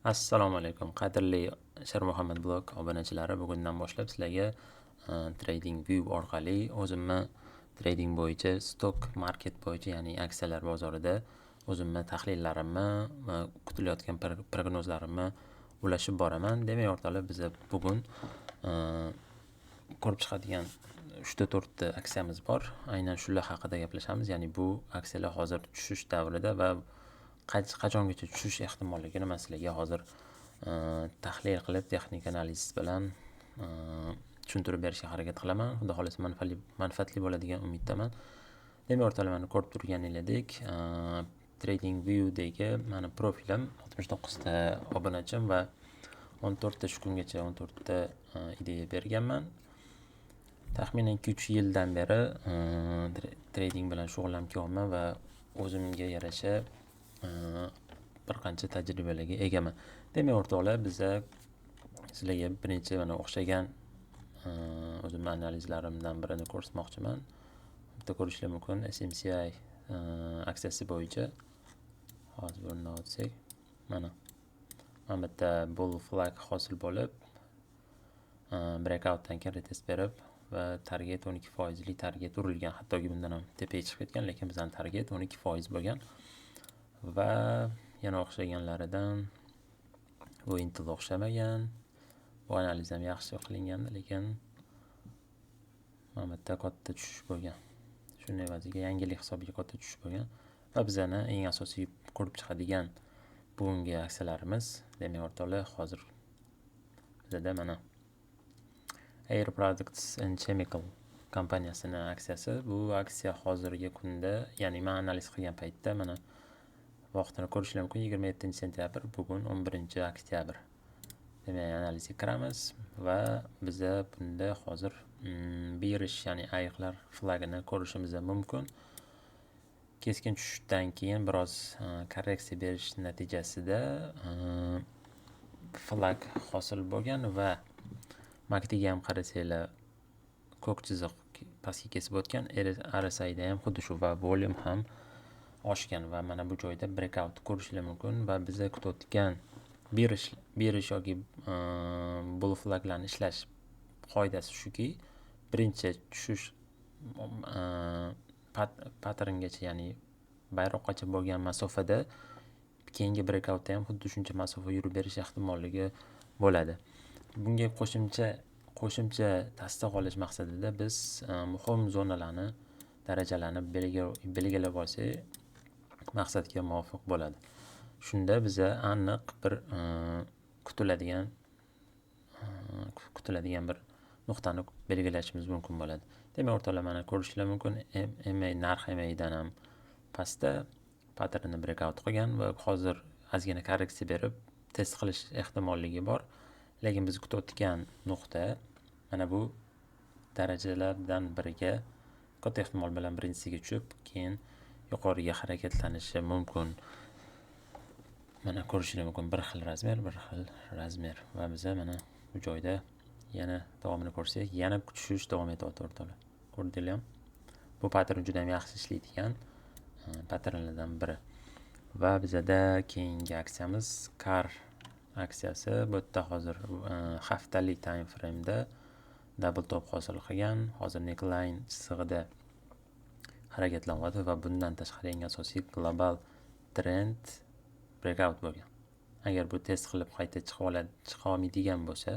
Assalomu alaykum, qadrli Shermuhammad blog obunachilari. Bugundan boshlab sizlarga TradingView orqali o'zimni trading bo'yicha, stock market bo'yicha, ya'ni aksiyalar bozorida o'zimni tahlillarimni va kutilayotgan prognozlarimni ulashib boraman. Demak, o'rtoqlar, biz bugun ko'rib chiqadigan 3-4 ta aksiyamiz bor. Aynan shular haqida gaplashamiz. Ya'ni bu aksiyalar hozir tushish davrida va qachongacha tushish ehtimolligini man sizlarga hozir tahlil qilib, texnik analiz bilan tushuntirib berishga harakat qilaman. Xudo xolasa manfaatli bo'ladigan umiddaman. Demak, o'rtoqlar, mana ko'rib turganingizdek, TradingView'dagi mani profilim 69 ta obunachim va 14 ta shu kungacha 14 ta ideya berganman. Taxminan 2-3 yildan beri trading bilan shug'ullanib kelyapman va o'zimga yarasha bir qancha tajribalarga egaman. Demak, o'rtoqlar, biza sizlarga birinchi mana o'xshagan o'zimning analizlarimdan birini ko'rsatmoqchiman. Bitta ko'rishlar mumkin. SMCI aksiyasi bo'yicha hozir o'rnab olsak, mana bitta bull flag hosil bo'lib, breakoutdan keyin retest berib va target 12% lik target urilgan. Hattoki bundan ham tepaga chiqib ketgan, lekin bizning target 12% bo'lgan. Va yana o'xshaganlaridan bu Intel o'xshamagan. Bu analiz ham yaxshi qilingandi, lekin mana bitta katta tushish bo'lgan. Shunday evaziga yangilik hisobiga katta tushish bo'lgan. Va bizani eng asosiy ko'rib chiqadigan bugungi aksiyalarimiz, demak, o'rtoqlar, hozir bizda mana Air Products and Chemical kompaniyasining aksiyasi. Bu aksiya hozirgi kunda, ya'ni men analiz qilgan paytda mana vaqtini ko'rishlar mumkin. 27-sentyabr, bugun 11-oktyabr. Demak, analizga kiramiz va biza bunda hozir bearish, ya'ni ayiqlar flagini ko'rishimiz mumkin. Keskin tushishdan keyin biroz korreksiya berish natijasida flag hosil bo'lgan va MACDga ham qarasanglar, ko'k chiziq pastga kesib o'tgan. RSIda ham xuddi shu va volume ham oshgan va mana bu joyda breakout ko'rishlar mumkin va biza kutayotgan bearish yoki bull flaglarni ishlash qoidasi shuki, birinchi tushish patterngacha, ya'ni bayroqqacha bo'lgan masofada keyingi breakoutda ham xuddi shuncha masofa yurib berish ehtimoligi bo'ladi. Bunga qo'shimcha tasdiq olish maqsadida biz muhim zonalarni, darajalarni belgilab olsak, maqsadga muvofiq bo'ladi. Shunda biza aniq bir kutiladigan bir nuqtani belgilashimiz mumkin bo'ladi. Demak, o'rtoqlar, mana ko'rishlar mumkin. Narx MA'dan ham pastda patternni breakout qilgan va hozir ozgina korreksiya berib test qilish ehtimolligi bor. Lekin biz kutayotgan nuqta mana bu darajalardan biriga katta ehtimol bilan birinchisiga tushib, keyin yuqoriga harakatlanishi mumkin. Mana ko'rishlar mumkin, bir xil razmer va biz mana bu joyda yana davomini ko'rsak, yana tushish davom etyapti, o'rtoqlar. Ko'rdinglarmi? Bu pattern juda ham yaxshi ishlaydigan patternlardan biri. Va bizda keyingi aksiyamiz CAR aksiyasi. Bu yerda hozir haftalik time frame'da double top hosil qilgan. Hozir neckline chizig'ida harakatlanyapti va bundan tashqari eng asosiy global trend breakout bo'lgan. Agar bu test qilib qayta chiqa olmaydigan bo'lsa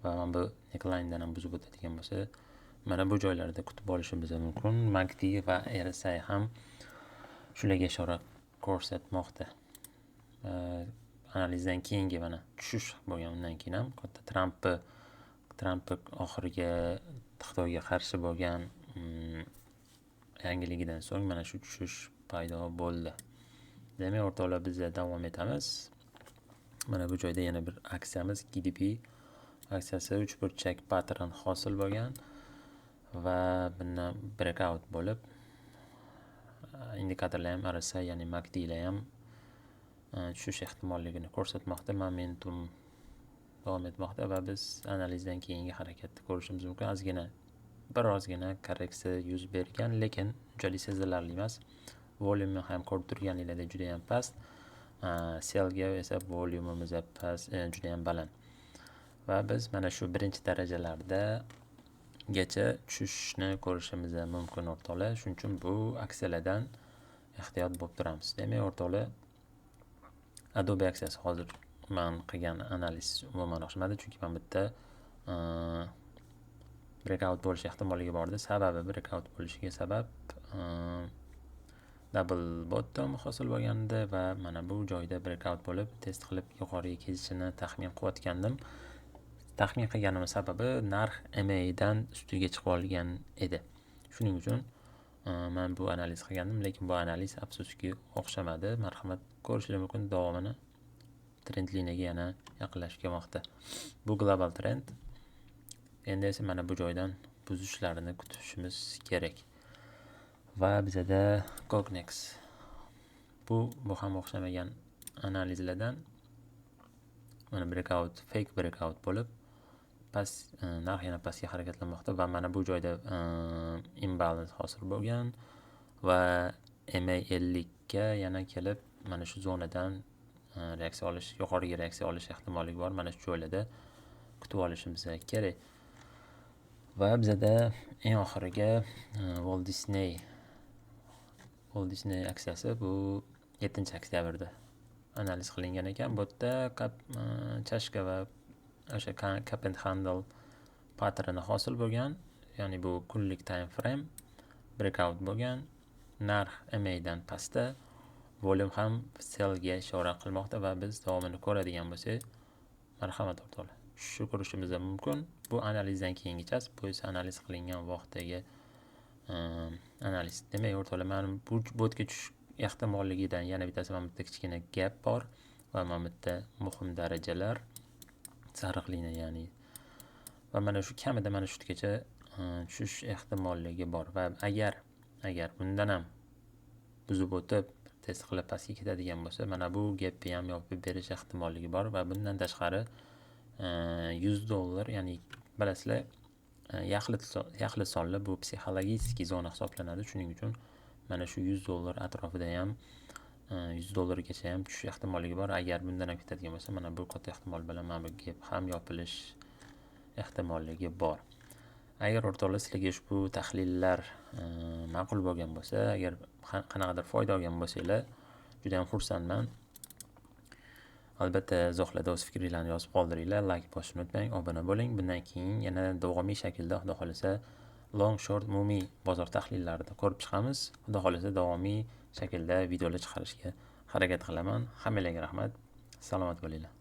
va mana bu neckline'dan ham buzib o'tadigan bo'lsa, mana bu joylarda kutib olishimiz mumkin. MACD va RSI ham shularga ishora ko'rsatmoqda. Analizdan keyingi mana tushish bo'lgan, undan keyin ham katta Trump oxirgi Xitoyga qarshi bo'lgan yangiligidan so'ng mana shu tushish paydo bo'ldi. Demak, o'rtoqlar, biz davom etamiz. Mana bu joyda yana bir aksiyamiz GDP aksiyasi 3 burchak pattern hosil bo'lgan va bundan breakout bo'lib, indikatorlar ham RSI, ya'ni MACDlar ham tushish ehtimolligini ko'rsatmoqda. Momentum davom etmoqda va biz analizdan keyingi harakatni ko'rishimiz mumkin. Birozgina korreksiya yuz bergan, lekin unchalik sezilarli emas. Volume ham ko'rib turganinglarda juda ham past sellga esa volyumimiz past, juda ham baland. Va biz mana shu birinchi darajalarda gacha tushishni ko'rishimiz mumkin o'rtoqlar. Shuning uchun bu aksiyalardan ehtiyot bo'lib turamiz. Demak, o'rtoqlar, Adobe aksiyasi hozir men qilgan analiz umuman o'xshamadi, chunki men bitta breakout bo'lish ehtimolligi bor edi. Sababi breakout bo'lishiga sabab double bottom hosil bo'lgandi va mana bu joyda breakout bo'lib test qilib yuqoriga ketishini taxmin qilayotgandim. Taxmin qilganim sababi narx MA dan ustiga chiqib olgan edi. Shuning uchun men bu analiz qilgandim, lekin bu analiz afsuski o'xshamadi. Marhamat, ko'rishingiz mumkin davomini trend liniyaga yana yaqinlashib kelmoqda. Bu global trend. Endi esa mana bu joydan buzishlarini kutishimiz kerak. Va bizada Cognex. Bu ham o'xshamagan analizlardan mana breakout, fake breakout bo'lib narx yana pastga harakatlanmoqda va mana bu joyda imbalans hosil bo'lgan va MA 50 ga yana kelib mana shu zonadan reaksiya olish, yuqoriga reaksiya olish ehtimolligi bor. Mana shu joylarda kutib olishimiz kerak. Va bizada eng oxiriga Walt Disney aksiyasi, bu 7-oktyabrda analiz qilingan ekan. Bu yerda chashka va o'sha cap and handle patterni hosil bo'lgan, ya'ni bu kunlik time frame breakout bo'lgan. Narx MA dan pastda, volyum ham sellga ishora qilmoqda va biz davomini ko'radigan bo'lsak, marhamat o'rtoqlar, shu ko'rishimiz mumkin. Bu analizdan keyingichasi, bu esa analiz qilingan vaqtdagi analiz. Demak, o'rtoqlar, men bu botga tushish ehtimolligidan yana bittasi, mana bitta kichkina gap bor va mana bitta muhim darajalar, sariq liniya ya'ni. Va mana shu kamida mana shutgacha tushish ehtimolligi bor va agar bundan ham buzib o'tib test qilib pastga ketadigan bo'lsa, mana bu gapni ham yopib berish ehtimolligi bor va bundan tashqari $100, ya'ni bilasizlar, yaxlit sonli bu psixologik zona hisoblanadi. Shuning uchun mana shu $100 atrofida ham $100 gacha ham tushish ehtimolligi bor. Agar bundan ham ketadigan bo'lsa, mana bu katta ehtimol bilan mana bu gap ham yopilish ehtimolligi bor. Agar o'rtoqlar sizlarga ushbu tahlillar ma'qul bo'lgan bo'lsa, agar qanaqadir foyda olgan bo'lsanglar, juda ham xursandman. Albatta, izohlarda o'z fikringizni yozib qoldiringlar, like bosishni unutmang, obuna bo'ling. Bundan keyin yana davomiy shaklda, xudo xolasa, long short umumiy bozor tahlillarida ko'rib chiqamiz. Xudo xolasa davomiy shaklda videolar chiqarishga harakat qilaman. Hammalarga rahmat. Salomat bo'linglar.